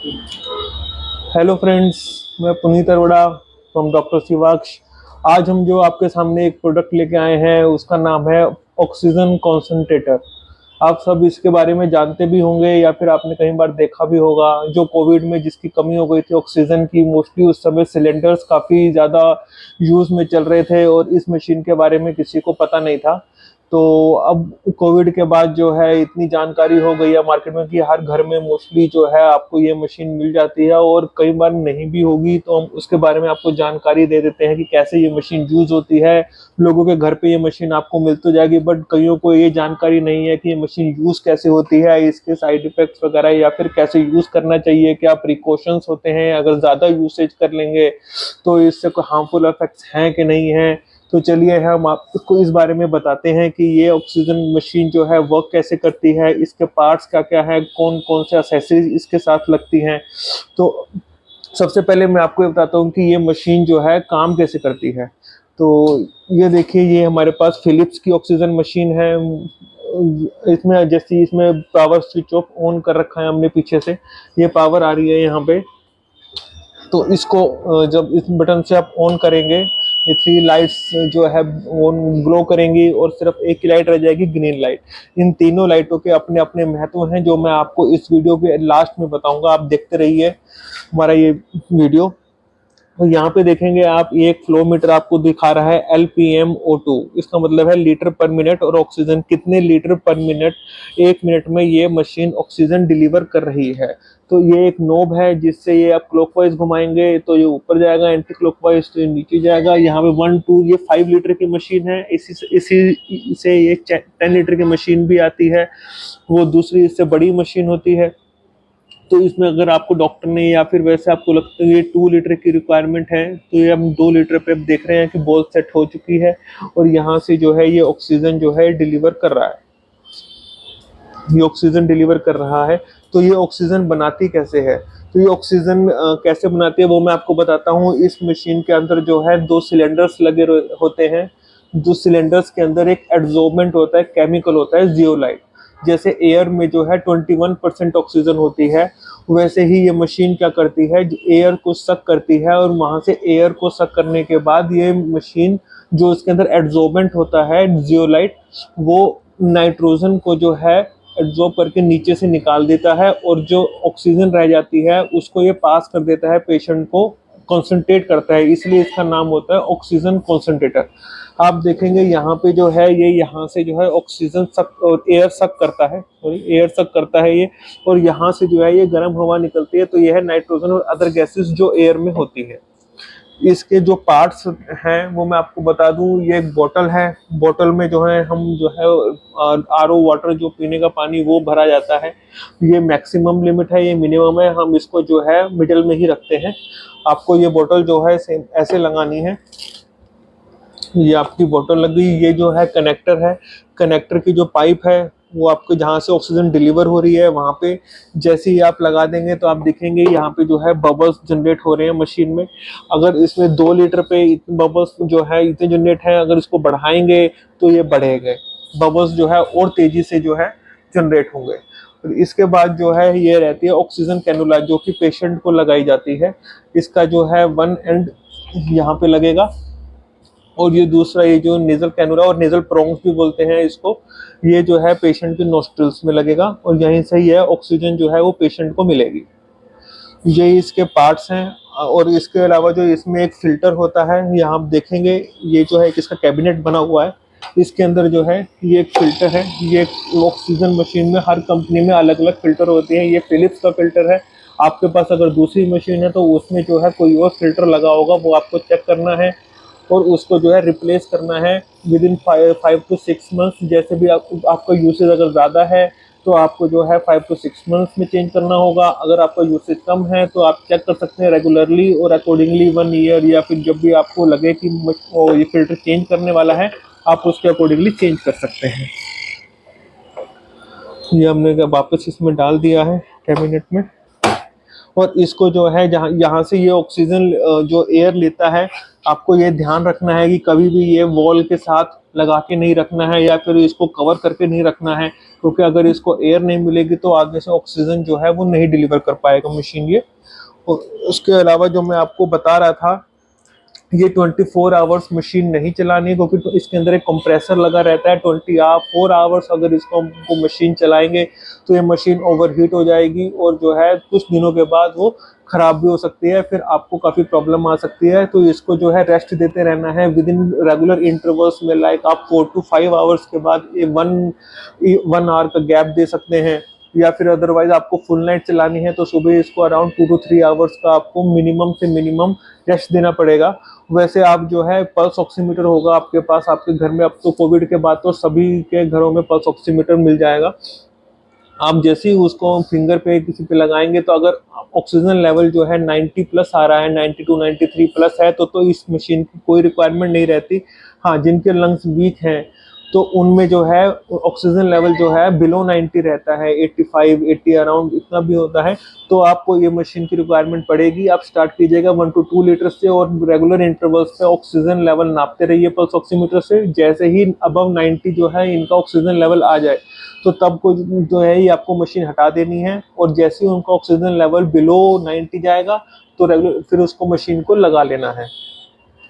Hello friends, मैं Puneet Arora from doctor Shivaksh. आज हम जो आपके सामने एक प्रोडक्ट लेके आए हैं उसका नाम है ऑक्सीजन कॉन्सेंट्रेटर। आप सब इसके बारे में जानते भी होंगे या फिर आपने कई बार देखा भी होगा। जो कोविड में जिसकी कमी हो गई थी ऑक्सीजन की, मोस्टली उस समय सिलेंडर्स काफ़ी ज़्यादा यूज़ में चल रहे थे और इस मशीन के बारे में किसी को पता नहीं था। तो अब कोविड के बाद जो है इतनी जानकारी हो गई है मार्केट में कि हर घर में मोस्टली जो है आपको ये मशीन मिल जाती है, और कई बार नहीं भी होगी तो हम उसके बारे में आपको जानकारी दे देते हैं कि कैसे ये मशीन यूज होती है। लोगों के घर पे ये मशीन आपको मिल तो जाएगी, बट कईयों को ये जानकारी नहीं है कि ये मशीन यूज कैसे होती है, इसके साइड इफेक्ट्स वगैरह या फिर कैसे यूज करना चाहिए, क्या प्रिकॉशंस होते हैं, अगर ज्यादा यूसेज कर लेंगे तो इससे कोई हार्मफुल इफेक्ट्स हैं कि नहीं है। तो चलिए हम आपको इस बारे में बताते हैं कि ये ऑक्सीजन मशीन जो है वर्क कैसे करती है, इसके पार्ट्स क्या क्या है, कौन कौन से एक्सेसरीज इसके साथ लगती हैं। तो सबसे पहले मैं आपको ये बताता हूँ कि ये मशीन जो है काम कैसे करती है। तो ये देखिए, ये हमारे पास फिलिप्स की ऑक्सीजन मशीन है। इसमें जैसे इसमें पावर स्विच ऑफ ऑन कर रखा है हमने पीछे से, ये पावर आ रही है यहाँ पे। तो इसको जब इस बटन से आप ऑन करेंगे, ये थ्री लाइट्स जो है ऑन ग्लो करेंगी और सिर्फ एक ही लाइट रह जाएगी, ग्रीन लाइट। इन तीनों लाइटों के अपने अपने महत्व हैं जो मैं आपको इस वीडियो के लास्ट में बताऊंगा। आप देखते रहिए हमारा ये वीडियो। तो यहाँ पे देखेंगे आप, ये एक फ्लो मीटर आपको दिखा रहा है LPMO2। इसका मतलब है लीटर पर मिनट, और ऑक्सीजन कितने लीटर पर मिनट, एक मिनट में ये मशीन ऑक्सीजन डिलीवर कर रही है। तो ये एक नोब है जिससे ये आप क्लॉकवाइज घुमाएंगे तो ये ऊपर जाएगा, एंटी क्लॉकवाइज तो ये नीचे जाएगा। यहाँ पे 1 2 ये 5 लीटर की मशीन है। इसी से ये 10 लीटर की मशीन भी आती है, वो दूसरी इससे बड़ी मशीन होती है। तो इसमें अगर आपको डॉक्टर ने या फिर वैसे आपको लगता है ये 2 लीटर की रिक्वायरमेंट है, तो ये हम 2 लीटर पे अब देख रहे हैं कि बॉल सेट हो चुकी है और यहाँ से जो है ये ऑक्सीजन जो है डिलीवर कर रहा है। ये ऑक्सीजन डिलीवर कर रहा है। तो ये ऑक्सीजन बनाती कैसे है, तो ये ऑक्सीजन कैसे बनाती है वो मैं आपको बताता हूँ। इस मशीन के अंदर जो है 2 सिलेंडर्स लगे होते हैं। 2 सिलेंडर्स के अंदर एक एड्सॉर्बेंट होता है, केमिकल होता है जियोलाइट। जैसे एयर में जो है 21% ऑक्सीजन होती है, वैसे ही ये मशीन क्या करती है, एयर को सक करती है, और वहां से एयर को सक करने के बाद ये मशीन जो इसके अंदर एड्सॉर्बेंट होता है जियोलाइट, वो नाइट्रोजन को जो है एब्जॉर्ब करके नीचे से निकाल देता है, और जो ऑक्सीजन रह जाती है उसको ये पास कर देता है पेशेंट को, कॉन्सेंट्रेट करता है, इसलिए इसका नाम होता है ऑक्सीजन कॉन्सेंट्रेटर। आप देखेंगे यहाँ पे जो है ये यहाँ से जो है ऑक्सीजन सक और एयर सक करता है, सॉरी एयर सक करता है ये, और यहाँ से जो है ये गर्म हवा निकलती है, तो ये है नाइट्रोजन और अदर गैसेस जो एयर में होती है। इसके जो पार्ट्स हैं वो मैं आपको बता दूं। ये एक बोतल है, बोतल में जो है हम जो है RO वाटर जो पीने का पानी वो भरा जाता है। ये मैक्सिमम लिमिट है, ये मिनिमम है, हम इसको जो है मिडिल में ही रखते हैं। आपको ये बोतल जो है सेम ऐसे लगानी है। ये आपकी बोतल लग गई। ये जो है कनेक्टर है, कनेक्टर की जो पाइप है वो आपको जहाँ से ऑक्सीजन डिलीवर हो रही है वहाँ पे जैसे ही आप लगा देंगे तो आप देखेंगे यहाँ पे जो है बबल्स जनरेट हो रहे हैं मशीन में। अगर इसमें 2 लीटर पे बबल्स जो है इतने जनरेट हैं, अगर इसको बढ़ाएंगे तो ये बढ़ेंगे, बबल्स जो है और तेजी से जो है जनरेट होंगे। और इसके बाद जो है ये रहती है ऑक्सीजन कैनुला, जो कि पेशेंट को लगाई जाती है। इसका जो है 1 एंड यहाँ पे लगेगा, और ये दूसरा ये जो नेजल कैनुला और नेजल प्रोंग्स भी बोलते हैं इसको, ये जो है पेशेंट के नोस्ट्रल्स में लगेगा, और यहीं से ये ऑक्सीजन जो है वो पेशेंट को मिलेगी। ये इसके पार्ट्स हैं। और इसके अलावा जो इसमें एक फिल्टर होता है, यहाँ आप देखेंगे ये जो है इसका कैबिनेट बना हुआ है। इसके अंदर जो है ये एक फिल्टर है। ये ऑक्सीजन मशीन में हर कंपनी में अलग अलग फिल्टर होते हैं। ये फिलिप्स का फिल्टर है। आपके पास अगर दूसरी मशीन है तो उसमें जो है कोई और फिल्टर लगा होगा, वो आपको चेक करना है और उसको जो है रिप्लेस करना है विद इन 5 to 6 मंथ्स। जैसे भी आपका यूसेज अगर ज़्यादा है तो आपको जो है 5 to 6 मंथ्स में चेंज करना होगा। अगर आपका यूसेज कम है तो आप चेक कर सकते हैं रेगुलरली, और अकॉर्डिंगली 1 ईयर या फिर जब भी आपको लगे कि ये फिल्टर चेंज करने वाला है आप उसके अकॉर्डिंगली चेंज कर सकते हैं। ये हमने वापस इसमें डाल दिया है कैबिनेट में। और इसको जो है जहाँ यहाँ से ये ऑक्सीजन जो एयर लेता है, आपको ये ध्यान रखना है कि कभी भी ये वॉल के साथ लगा के नहीं रखना है या फिर इसको कवर करके नहीं रखना है, क्योंकि अगर इसको एयर नहीं मिलेगी तो आगे से ऑक्सीजन जो है वो नहीं डिलीवर कर पाएगा मशीन ये। और उसके अलावा जो मैं आपको बता रहा था, ये 24 आवर्स मशीन नहीं चलानी, क्योंकि तो इसके अंदर एक कंप्रेसर लगा रहता है। 24 आवर्स अगर इसको हमको मशीन चलाएंगे तो ये मशीन ओवरहीट हो जाएगी और जो है कुछ दिनों के बाद वो खराब भी हो सकती है, फिर आपको काफ़ी प्रॉब्लम आ सकती है। तो इसको जो है रेस्ट देते रहना है विद इन रेगुलर इंटरवल्स में, लाइक आप 4 to 5 आवर्स के बाद ये 1 आवर का गैप दे सकते हैं, या फिर अदरवाइज आपको फुल नाइट चलानी है तो सुबह इसको अराउंड 2 to 3 आवर्स का आपको मिनिमम से मिनिमम रेस्ट देना पड़ेगा। वैसे आप जो है पल्स ऑक्सीमीटर होगा आपके पास आपके घर में, अब तो कोविड के बाद तो सभी के घरों में पल्स ऑक्सीमीटर मिल जाएगा। आप जैसे ही उसको फिंगर पे किसी पे लगाएंगे तो अगर ऑक्सीजन लेवल जो है 90 प्लस आ रहा है, 90 to 93 प्लस है, तो इस मशीन की कोई रिक्वायरमेंट नहीं रहती। हाँ, जिनके लंग्स वीक हैं तो उनमें जो है ऑक्सीजन लेवल जो है बिलो 90 रहता है, 85 80 अराउंड इतना भी होता है, तो आपको ये मशीन की रिक्वायरमेंट पड़ेगी। आप स्टार्ट कीजिएगा 1 to 2 लीटर से और रेगुलर इंटरवल्स पे ऑक्सीजन लेवल नापते रहिए पल्स ऑक्सीमीटर से। जैसे ही अबव 90 जो है इनका ऑक्सीजन लेवल आ जाए तो तब को जो है ये आपको मशीन हटा देनी है, और जैसे ही उनका ऑक्सीजन लेवल बिलो 90 जाएगा तो रेगुलर फिर उसको मशीन को लगा लेना है।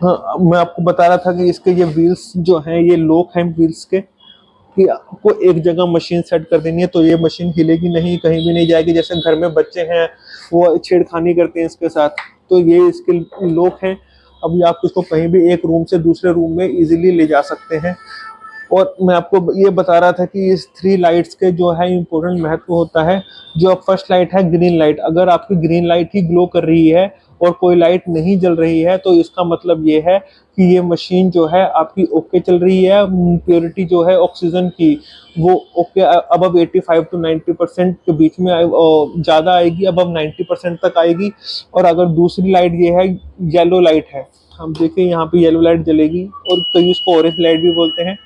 हाँ, मैं आपको बता रहा था कि इसके ये व्हील्स जो हैं ये लॉक हैं व्हील्स के, कि आपको एक जगह मशीन सेट कर देनी है तो ये मशीन हिलेगी नहीं, कहीं भी नहीं जाएगी। जैसे घर में बच्चे हैं वो छेड़खानी करते हैं इसके साथ, तो ये इसके लॉक हैं। अभी आप इसको कहीं भी एक रूम से दूसरे रूम में इजीली ले जा सकते हैं। और मैं आपको ये बता रहा था कि इस 3 लाइट्स के जो है इम्पोर्टेंट महत्व होता है। जो फर्स्ट लाइट है ग्रीन लाइट, अगर आपकी ग्रीन लाइट ही ग्लो कर रही है और कोई लाइट नहीं जल रही है तो इसका मतलब ये है कि ये मशीन जो है आपकी ओके चल रही है। प्योरिटी जो है ऑक्सीजन की वो ओके अबव 85 to 90% के बीच में ज़्यादा आएगी, अबव 90% तक आएगी। और अगर दूसरी लाइट ये है येलो लाइट है, हम देखिए यहाँ पे येलो लाइट जलेगी और कई इसको ऑरेंज लाइट भी बोलते हैं।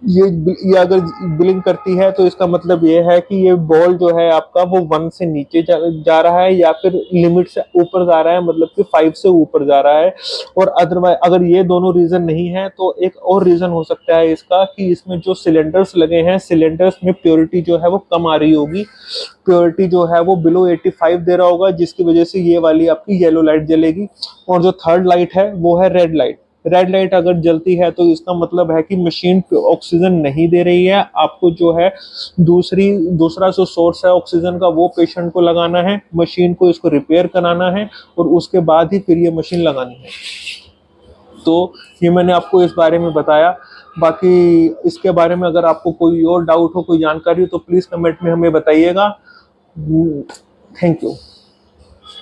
ये अगर ब्लिंक करती है तो इसका मतलब ये है कि ये बॉल जो है आपका वो 1 से नीचे जा रहा है या फिर लिमिट से ऊपर जा रहा है, मतलब कि 5 से ऊपर जा रहा है। और अदरवाइज अगर ये दोनों रीजन नहीं है तो एक और रीजन हो सकता है इसका कि इसमें जो सिलेंडर्स लगे हैं, सिलेंडर्स में प्योरिटी जो है वो कम आ रही होगी, प्योरिटी जो है वो बिलो 85 दे रहा होगा, जिसकी वजह से ये वाली आपकी येलो लाइट जलेगी। और जो थर्ड लाइट है वो है रेड लाइट। रेड लाइट अगर जलती है तो इसका मतलब है कि मशीन ऑक्सीजन नहीं दे रही है, आपको जो है दूसरा जो सोर्स है ऑक्सीजन का वो पेशेंट को लगाना है, मशीन को इसको रिपेयर कराना है और उसके बाद ही फिर ये मशीन लगानी है। तो ये मैंने आपको इस बारे में बताया। बाकी इसके बारे में अगर आपको कोई और डाउट हो, कोई जानकारी हो तो प्लीज़ कमेंट में हमें बताइएगा। Thank you.